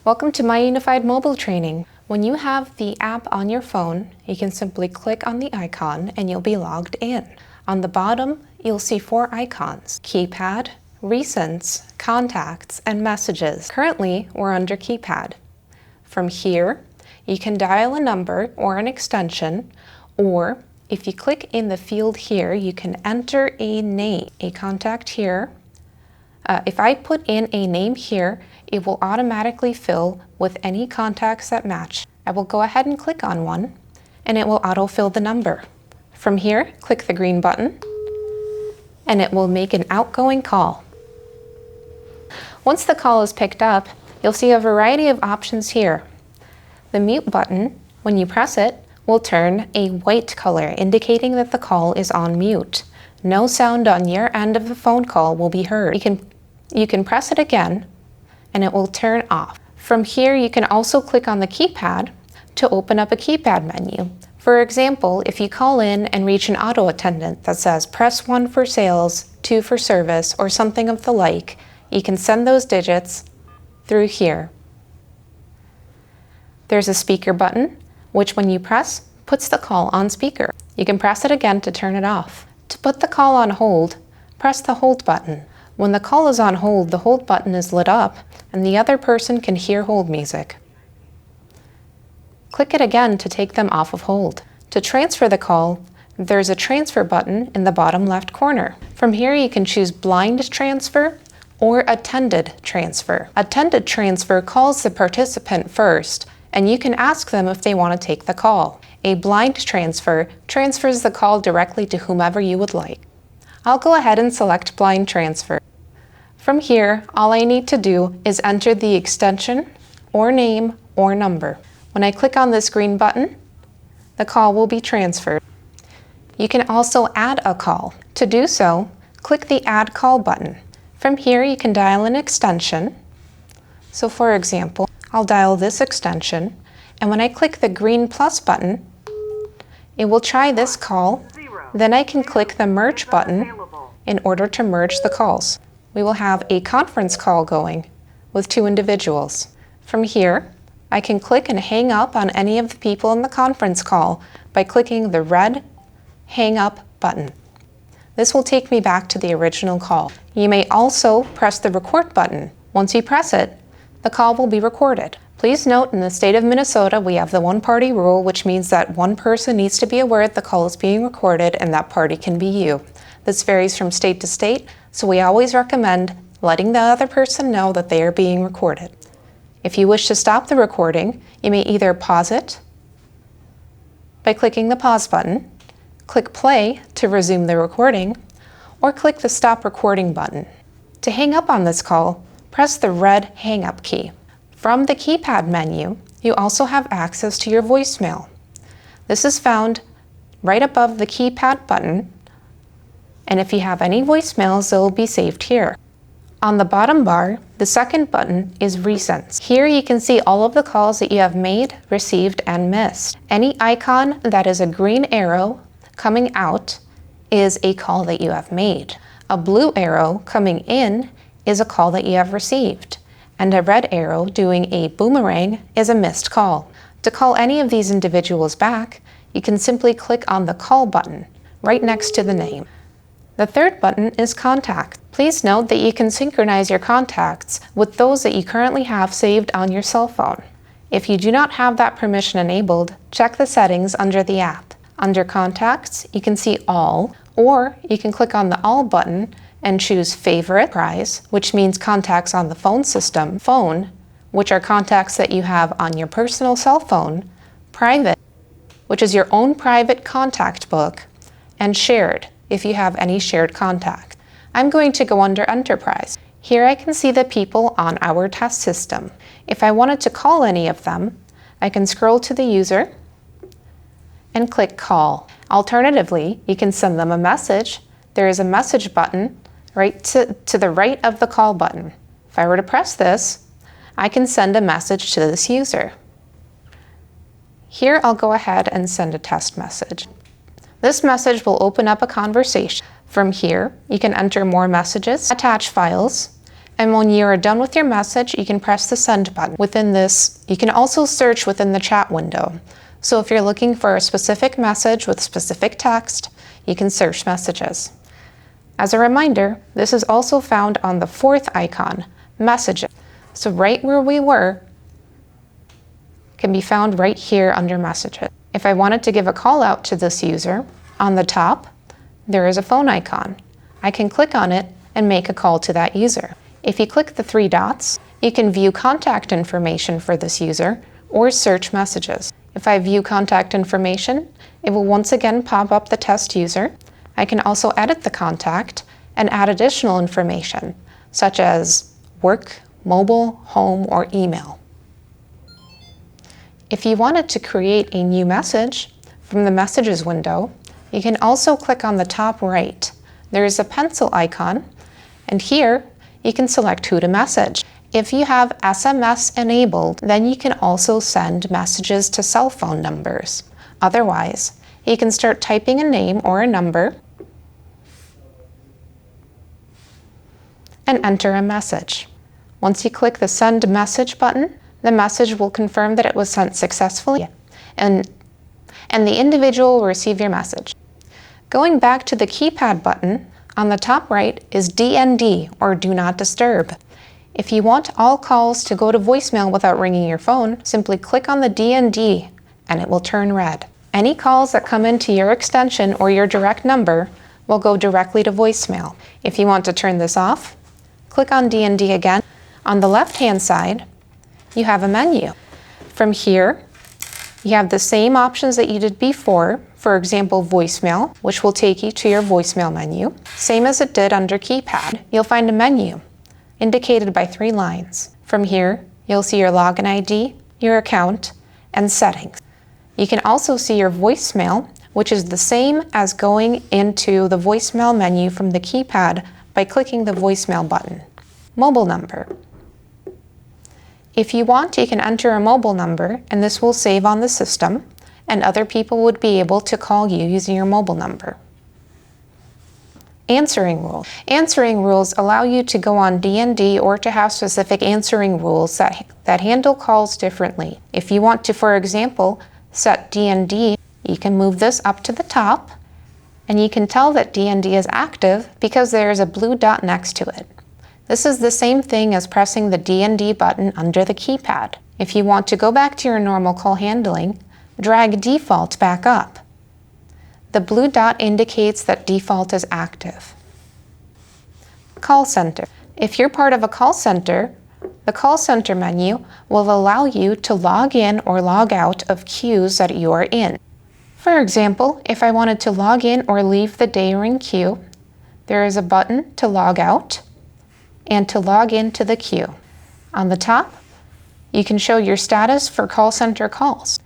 Welcome to My Unified Mobile Training. When you have the app on your phone, you can simply click on the icon and you'll be logged in. On the bottom, you'll see 4 icons: keypad, recents, contacts, and messages. Currently, we're under keypad. From here, you can dial a number or an extension, or if you click in the field here, you can enter a name, a contact here. If I put in a name here, it will automatically fill with any contacts that match. I will go ahead and click on one, and it will autofill the number. From here, click the green button, and it will make an outgoing call. Once the call is picked up, you'll see a variety of options here. The mute button, when you press it, will turn a white color, indicating that the call is on mute. No sound on your end of the phone call will be heard. You can press it again, and it will turn off. From here, you can also click on the keypad to open up a keypad menu. For example, if you call in and reach an auto attendant that says press 1 for sales, 2 for service, or something of the like, you can send those digits through here. There's a speaker button, which when you press, puts the call on speaker. You can press it again to turn it off. To put the call on hold, press the hold button. When the call is on hold, the hold button is lit up and the other person can hear hold music. Click it again to take them off of hold. To transfer the call, there's a transfer button in the bottom left corner. From here, you can choose blind transfer or attended transfer. Attended transfer calls the participant first, and you can ask them if they want to take the call. A blind transfer transfers the call directly to whomever you would like. I'll go ahead and select blind transfer. From here, all I need to do is enter the extension or name or number. When I click on this green button, the call will be transferred. You can also add a call. To do so, click the Add Call button. From here, you can dial an extension. So for example, I'll dial this extension, and when I click the green plus button, it will try this call. Then I can click the merge button in order to merge the calls. We will have a conference call going with 2 individuals. From here, I can click and hang up on any of the people in the conference call by clicking the red hang up button. This will take me back to the original call. You may also press the record button. Once you press it, the call will be recorded. Please note, in the state of Minnesota, we have the one-party rule, which means that one person needs to be aware that the call is being recorded, and that party can be you. This varies from state to state, so we always recommend letting the other person know that they are being recorded. If you wish to stop the recording, you may either pause it by clicking the pause button, click play to resume the recording, or click the stop recording button. To hang up on this call, press the red hang up key. From the keypad menu, you also have access to your voicemail. This is found right above the keypad button, and if you have any voicemails, they will be saved here. On the bottom bar, the second button is Recents. Here you can see all of the calls that you have made, received, and missed. Any icon that is a green arrow coming out is a call that you have made. A blue arrow coming in is a call that you have received, and a red arrow doing a boomerang is a missed call. To call any of these individuals back, you can simply click on the call button right next to the name. The third button is Contact. Please note that you can synchronize your contacts with those that you currently have saved on your cell phone. If you do not have that permission enabled, check the settings under the app. Under Contacts, you can see All, or you can click on the All button and choose Favorite Prize, which means contacts on the phone system, Phone, which are contacts that you have on your personal cell phone, Private, which is your own private contact book, and Shared, if you have any shared contact. I'm going to go under Enterprise. Here I can see the people on our test system. If I wanted to call any of them, I can scroll to the user and click Call. Alternatively, you can send them a message. There is a message button right to the right of the call button. If I were to press this, I can send a message to this user. Here I'll go ahead and send a test message. This message will open up a conversation. From here, you can enter more messages, attach files, And when you are done with your message, you can press the send button. Within this, you can also search within the chat window. So if you're looking for a specific message with specific text, you can search messages. As a reminder, this is also found on the fourth icon, messages. So right where we were can be found right here under messages. If I wanted to give a call out to this user, on the top, there is a phone icon. I can click on it and make a call to that user. If you click the three dots, you can view contact information for this user or search messages. If I view contact information, it will once again pop up the test user. I can also edit the contact and add additional information, such as work, mobile, home, or email. If you wanted to create a new message from the messages window, you can also click on the top right. There is a pencil icon, and here you can select who to message. If you have SMS enabled, then you can also send messages to cell phone numbers. Otherwise, you can start typing a name or a number and enter a message. Once you click the send message button, the message will confirm that it was sent successfully and the individual will receive your message. Going back to the keypad button, on the top right is DND, or Do Not Disturb. If you want all calls to go to voicemail without ringing your phone, simply click on the DND and it will turn red. Any calls that come into your extension or your direct number will go directly to voicemail. If you want to turn this off, click on DND again. On the left-hand side, you have a menu. From here, you have the same options that you did before, for example, voicemail, which will take you to your voicemail menu. Same as it did under keypad, you'll find a menu indicated by 3 lines. From here, you'll see your login ID, your account, and settings. You can also see your voicemail, which is the same as going into the voicemail menu from the keypad by clicking the voicemail button. Mobile number. If you want, you can enter a mobile number, and this will save on the system, and other people would be able to call you using your mobile number. Answering rules. Answering rules allow you to go on DND or to have specific answering rules that handle calls differently. If you want to, for example, set DND, you can move this up to the top, and you can tell that DND is active because there is a blue dot next to it. This is the same thing as pressing the DND button under the keypad. If you want to go back to your normal call handling, drag default back up. The blue dot indicates that default is active. Call center. If you're part of a call center, the call center menu will allow you to log in or log out of queues that you are in. For example, if I wanted to log in or leave the day ring queue, there is a button to log out and to log into the queue. On the top, you can show your status for call center calls.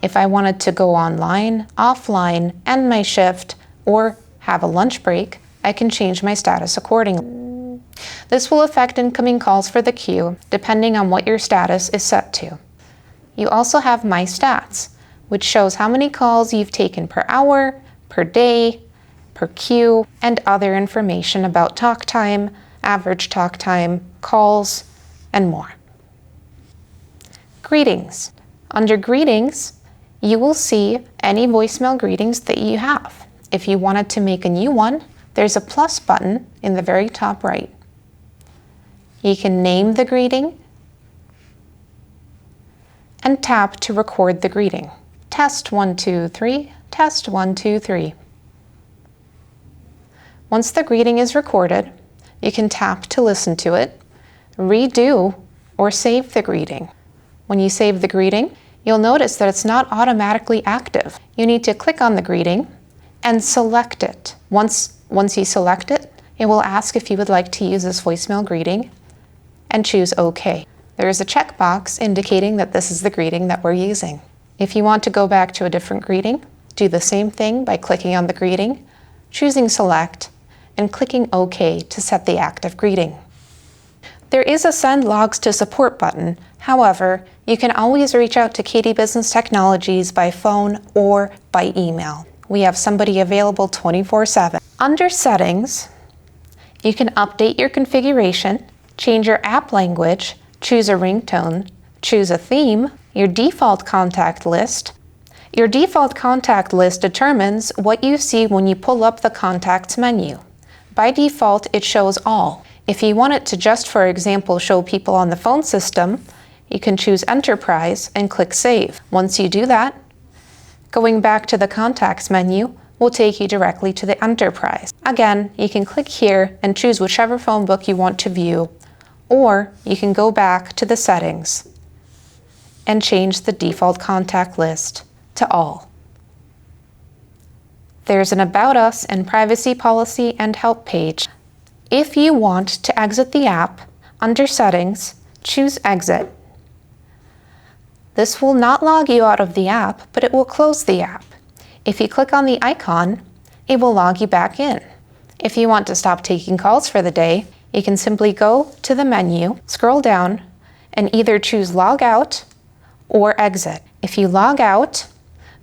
If I wanted to go online, offline, end my shift, or have a lunch break, I can change my status accordingly. This will affect incoming calls for the queue, depending on what your status is set to. You also have My Stats, which shows how many calls you've taken per hour, per day, per queue, and other information about talk time, average talk time, calls, and more. Greetings. Under Greetings, you will see any voicemail greetings that you have. If you wanted to make a new one, there's a plus button in the very top right. You can name the greeting and tap to record the greeting. Test 1, 2, 3, test 1, 2, 3. Once the greeting is recorded, you can tap to listen to it, redo, or save the greeting. When you save the greeting, you'll notice that it's not automatically active. You need to click on the greeting and select it. Once you select it, it will ask if you would like to use this voicemail greeting and choose OK. There is a checkbox indicating that this is the greeting that we're using. If you want to go back to a different greeting, do the same thing by clicking on the greeting, choosing Select, and clicking OK to set the active greeting. There is a Send Logs to Support button. However, you can always reach out to Katie Business Technologies by phone or by email. We have somebody available 24/7. Under Settings, you can update your configuration change your app language, choose a ringtone, choose a theme, your default contact list. Your default contact list determines what you see when you pull up the contacts menu. By default, it shows all. If you want it to just, for example, show people on the phone system, you can choose Enterprise and click Save. Once you do that, going back to the Contacts menu will take you directly to the Enterprise. Again, you can click here and choose whichever phone book you want to view, or you can go back to the settings and change the default contact list to all. There's an About Us and Privacy Policy and Help page. If you want to exit the app, under Settings, choose Exit. This will not log you out of the app, but it will close the app. If you click on the icon, it will log you back in. If you want to stop taking calls for the day, you can simply go to the menu, scroll down, and either choose Log Out or Exit. If you log out,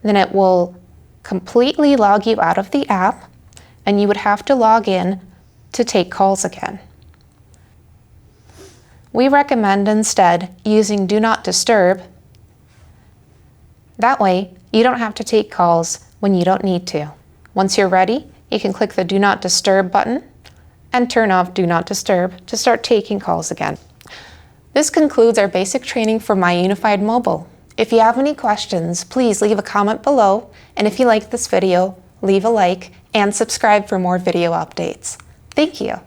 then it will completely log you out of the app, and you would have to log in to take calls again. We recommend instead using Do Not Disturb. That way, you don't have to take calls when you don't need to. Once you're ready, you can click the Do Not Disturb button and turn off Do Not Disturb to start taking calls again. This concludes our basic training for My Unified Mobile. If you have any questions, please leave a comment below, and if you like this video, leave a like and subscribe for more video updates. Thank you.